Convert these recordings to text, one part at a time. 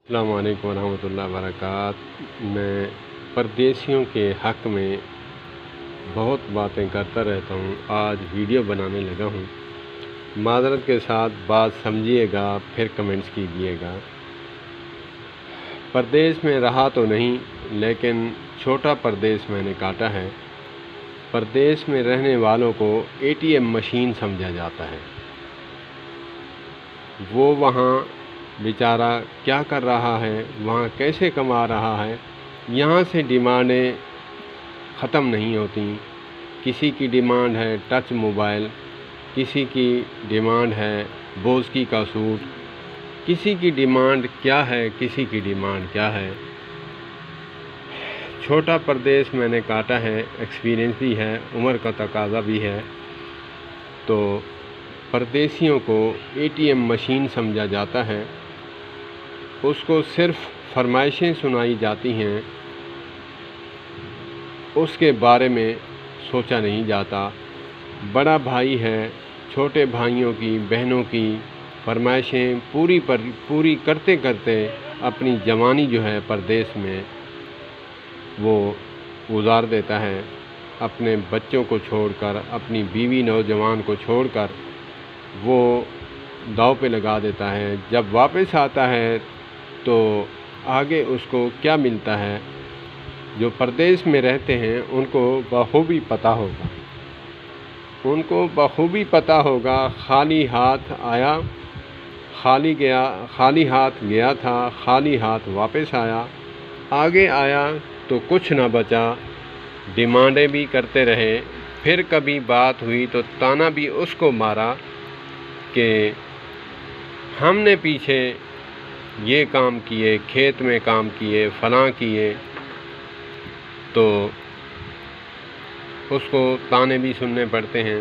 السلام علیکم ورحمۃ اللہ وبرکاتہ۔ میں پردیسیوں کے حق میں بہت باتیں کرتا رہتا ہوں، آج ویڈیو بنانے لگا ہوں۔ معذرت کے ساتھ بات سمجھیے گا، پھر کمنٹس کیجیے گا۔ پردیس میں رہا تو نہیں، لیکن چھوٹا پردیس میں نے کاٹا ہے۔ پردیس میں رہنے والوں کو ATM مشین سمجھا جاتا ہے۔ وہ وہاں بیچارہ کیا کر رہا ہے، وہاں کیسے کما رہا ہے، یہاں سے ڈیمانڈیں ختم نہیں ہوتی۔ کسی کی ڈیمانڈ ہے ٹچ موبائل، کسی کی ڈیمانڈ ہے بوسکی کا سوٹ، کسی کی ڈیمانڈ کیا ہے، کسی کی ڈیمانڈ کیا ہے۔ چھوٹا پردیس میں نے کاٹا ہے، ایکسپیرینس بھی ہے، عمر کا تقاضا بھی ہے۔ تو پردیسیوں کو ATM مشین سمجھا جاتا ہے۔ اس کو صرف فرمائشیں سنائی جاتی ہیں، اس کے بارے میں سوچا نہیں جاتا۔ بڑا بھائی ہے، چھوٹے بھائیوں کی بہنوں کی فرمائشیں پوری کرتے کرتے اپنی جوانی جو ہے پردیس میں وہ گزار دیتا ہے، اپنے بچوں کو چھوڑ کر، اپنی بیوی نوجوان کو چھوڑ کر وہ داؤ پہ لگا دیتا ہے۔ جب واپس آتا ہے تو آگے اس کو کیا ملتا ہے، جو پردیس میں رہتے ہیں ان کو بخوبی پتہ ہوگا۔ خالی ہاتھ آیا، خالی ہاتھ گیا تھا، خالی ہاتھ واپس آیا۔ آگے آیا تو کچھ نہ بچا، ڈیمانڈیں بھی کرتے رہے۔ پھر کبھی بات ہوئی تو تانا بھی اس کو مارا کہ ہم نے پیچھے یہ کام کیے، کھیت میں کام کیے، فلاں کیے۔ تو اس کو تانے بھی سننے پڑتے ہیں۔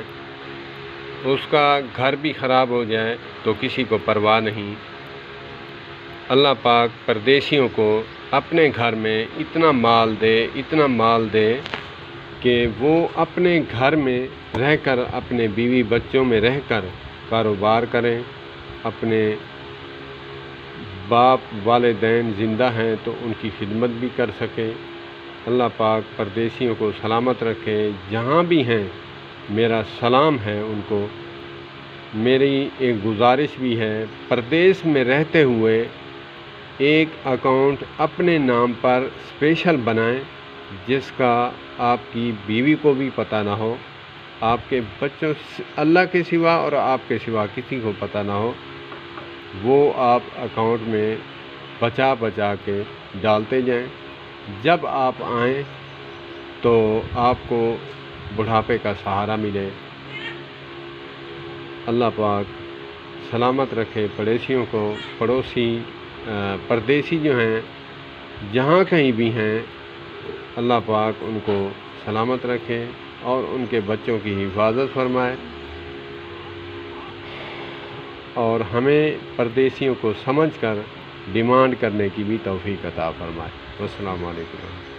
اس کا گھر بھی خراب ہو جائے تو کسی کو پرواہ نہیں۔ اللہ پاک پردیسیوں کو اپنے گھر میں اتنا مال دے کہ وہ اپنے گھر میں رہ کر، اپنے بیوی بچوں میں رہ کر کاروبار کریں، اپنے باپ والدین زندہ ہیں تو ان کی خدمت بھی کر سکیں۔ اللہ پاک پردیسیوں کو سلامت رکھے، جہاں بھی ہیں میرا سلام ہے ان کو۔ میری ایک گزارش بھی ہے، پردیس میں رہتے ہوئے ایک اکاؤنٹ اپنے نام پر اسپیشل بنائیں، جس کا آپ کی بیوی کو بھی پتہ نہ ہو، آپ کے بچوں اللہ کے سوا اور آپ کے سوا کسی کو پتہ نہ ہو۔ وہ آپ اکاؤنٹ میں بچا کے ڈالتے جائیں۔ جب آپ آئیں تو آپ کو بڑھاپے کا سہارا ملے۔ اللہ پاک سلامت رکھے پڑوسیوں کو۔ پردیسی جو ہیں جہاں کہیں بھی ہیں، اللہ پاک ان کو سلامت رکھے اور ان کے بچوں کی حفاظت فرمائے، اور ہمیں پردیسیوں کو سمجھ کر ڈیمانڈ کرنے کی بھی توفیق عطا فرمائے۔ السلام علیکم۔